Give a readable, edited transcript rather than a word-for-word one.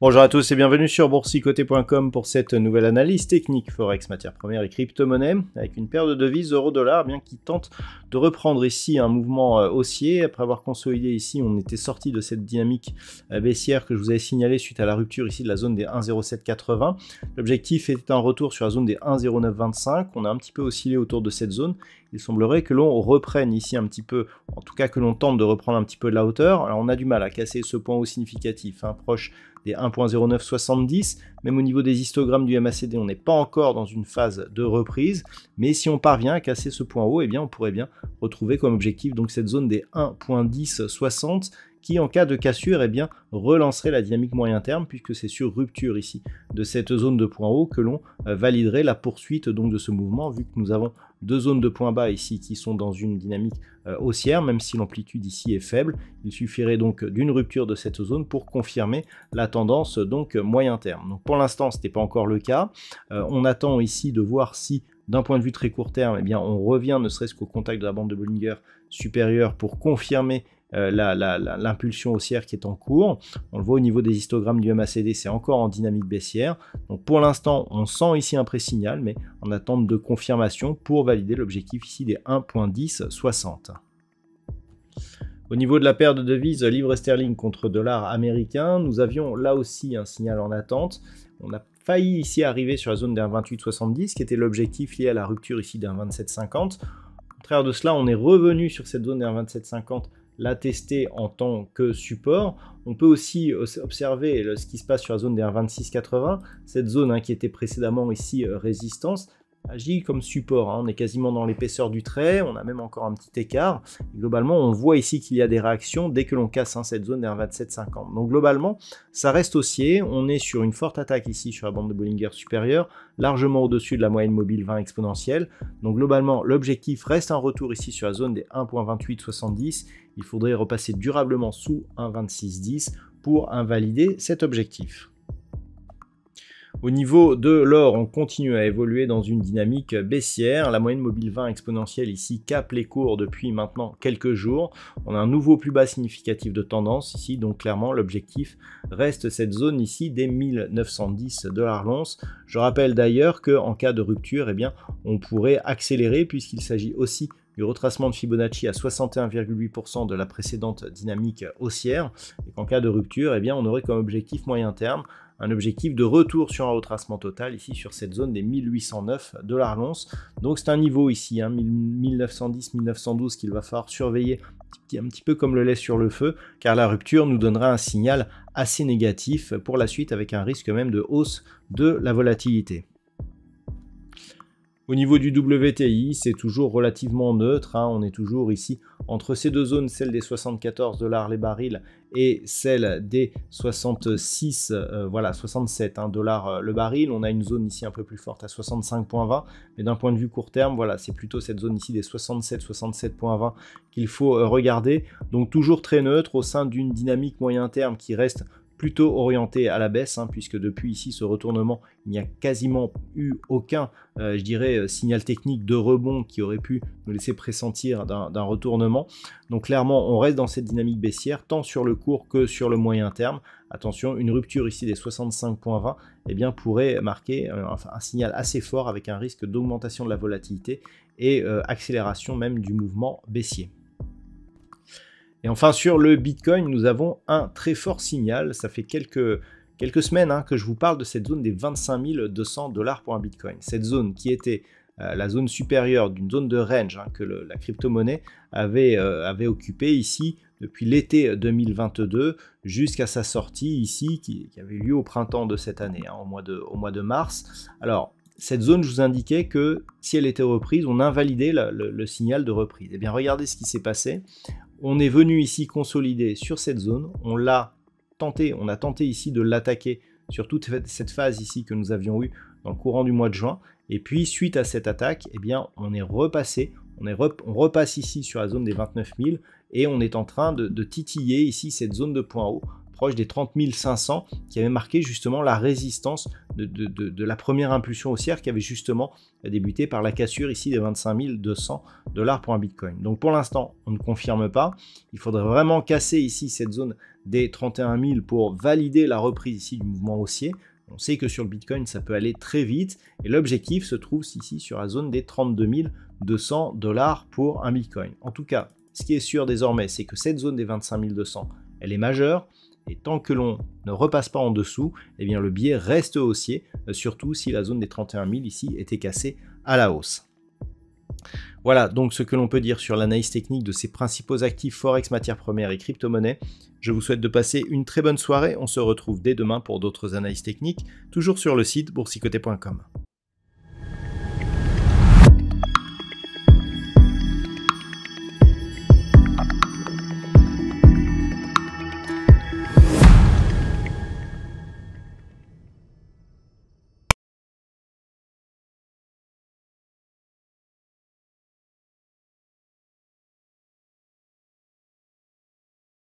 Bonjour à tous et bienvenue sur boursicoté.com pour cette nouvelle analyse technique Forex, matières premières et crypto-monnaies avec une paire de devises euro-dollar bien qui tente de reprendre ici un mouvement haussier. Après avoir consolidé ici, on était sorti de cette dynamique baissière que je vous avais signalé suite à la rupture ici de la zone des 1,0780. L'objectif était un retour sur la zone des 1,0925. On a un petit peu oscillé autour de cette zone. Il semblerait que l'on reprenne ici un petit peu, en tout cas que l'on tente de reprendre un petit peu de la hauteur. Alors on a du mal à casser ce point haut significatif, proche des 1.0970, même au niveau des histogrammes du MACD, on n'est pas encore dans une phase de reprise, mais si on parvient à casser ce point haut, eh bien on pourrait bien retrouver comme objectif donc cette zone des 1.1060 qui en cas de cassure eh bien, relancerait la dynamique moyen terme puisque c'est sur rupture ici de cette zone de point haut que l'on validerait la poursuite donc de ce mouvement vu que nous avons deux zones de point bas ici qui sont dans une dynamique haussière, même si l'amplitude ici est faible. Il suffirait donc d'une rupture de cette zone pour confirmer la tendance donc moyen terme. Donc pour l'instant, ce n'était pas encore le cas. On attend ici de voir si d'un point de vue très court terme, eh bien, on revient ne serait-ce qu'au contact de la bande de Bollinger supérieure pour confirmer l'impulsion haussière qui est en cours. On le voit au niveau des histogrammes du MACD, c'est encore en dynamique baissière. Donc pour l'instant, on sent ici un pré-signal, mais en attente de confirmation pour valider l'objectif ici des 1.1060. Au niveau de la paire de devises livre sterling contre dollar américain, nous avions là aussi un signal en attente. On a failli ici arriver sur la zone d'un 28,70 qui était l'objectif lié à la rupture ici d'un 27,50. Au contraire de cela, on est revenu sur cette zone d'un 27,50, la tester en tant que support. On peut aussi observer ce qui se passe sur la zone des 1,2680, cette zone qui était précédemment ici résistance, agit comme support. On est quasiment dans l'épaisseur du trait, on a même encore un petit écart. Et globalement, on voit ici qu'il y a des réactions dès que l'on casse cette zone des 1,2750. Donc globalement, ça reste haussier. On est sur une forte attaque ici sur la bande de Bollinger supérieure, largement au-dessus de la moyenne mobile 20 exponentielle. Donc globalement, l'objectif reste un retour ici sur la zone des 1.2870. Il faudrait repasser durablement sous 1,2610 pour invalider cet objectif. Au niveau de l'or, on continue à évoluer dans une dynamique baissière. La moyenne mobile 20 exponentielle ici capte les cours depuis maintenant quelques jours. On a un nouveau plus bas significatif de tendance ici, donc clairement l'objectif reste cette zone ici des 1910 $ l'once. Je rappelle d'ailleurs qu'en cas de rupture, eh bien, on pourrait accélérer puisqu'il s'agit aussi du retracement de Fibonacci à 61,8% de la précédente dynamique haussière et qu'en cas de rupture, eh bien, on aurait comme objectif moyen terme un objectif de retour sur un retracement total ici sur cette zone des 1809 $ l'once. Donc c'est un niveau ici, 1910-1912 qu'il va falloir surveiller un petit peu comme le lait sur le feu, car la rupture nous donnera un signal assez négatif pour la suite avec un risque même de hausse de la volatilité. Au niveau du WTI, c'est toujours relativement neutre, on est toujours ici entre ces deux zones, celle des 74 $ les barils et celle des 67 $ le baril. On a une zone ici un peu plus forte à 65,20, mais d'un point de vue court terme, voilà, c'est plutôt cette zone ici des 67,20 qu'il faut regarder. Donc toujours très neutre au sein d'une dynamique moyen terme qui reste plutôt orienté à la baisse, puisque depuis ici ce retournement, il n'y a quasiment eu aucun, signal technique de rebond qui aurait pu nous laisser pressentir d'un retournement. Donc clairement, on reste dans cette dynamique baissière, tant sur le court que sur le moyen terme. Attention, une rupture ici des 65,20 eh bien, pourrait marquer un signal assez fort avec un risque d'augmentation de la volatilité et accélération même du mouvement baissier. Et enfin sur le Bitcoin, nous avons un très fort signal. Ça fait quelques semaines que je vous parle de cette zone des 25 200 $ pour un Bitcoin. Cette zone qui était la zone supérieure d'une zone de range que la crypto-monnaie avait occupée ici depuis l'été 2022 jusqu'à sa sortie ici qui avait lieu au printemps de cette année, au mois de mars. Alors, cette zone, je vous indiquais que si elle était reprise, on invalidait le signal de reprise. Eh bien, regardez ce qui s'est passé. On est venu ici consolider sur cette zone, on a tenté ici de l'attaquer sur toute cette phase ici que nous avions eue dans le courant du mois de juin, Et puis suite à cette attaque, eh bien, on est repassé, on repasse ici sur la zone des 29 000 et on est en train de titiller ici cette zone de point haut proche des 30 500 qui avait marqué justement la résistance de la première impulsion haussière qui avait justement débuté par la cassure ici des 25 200 $ pour un Bitcoin. Donc pour l'instant, on ne confirme pas. Il faudrait vraiment casser ici cette zone des 31 000 pour valider la reprise ici du mouvement haussier. On sait que sur le Bitcoin, ça peut aller très vite et l'objectif se trouve ici sur la zone des 32 200 $ pour un Bitcoin. En tout cas, ce qui est sûr désormais, c'est que cette zone des 25 200, elle est majeure. Et tant que l'on ne repasse pas en dessous, eh bien le biais reste haussier, surtout si la zone des 31 000 ici était cassée à la hausse. Voilà donc ce que l'on peut dire sur l'analyse technique de ces principaux actifs Forex, matières premières et crypto-monnaies. Je vous souhaite de passer une très bonne soirée. On se retrouve dès demain pour d'autres analyses techniques, toujours sur le site boursicoté.com.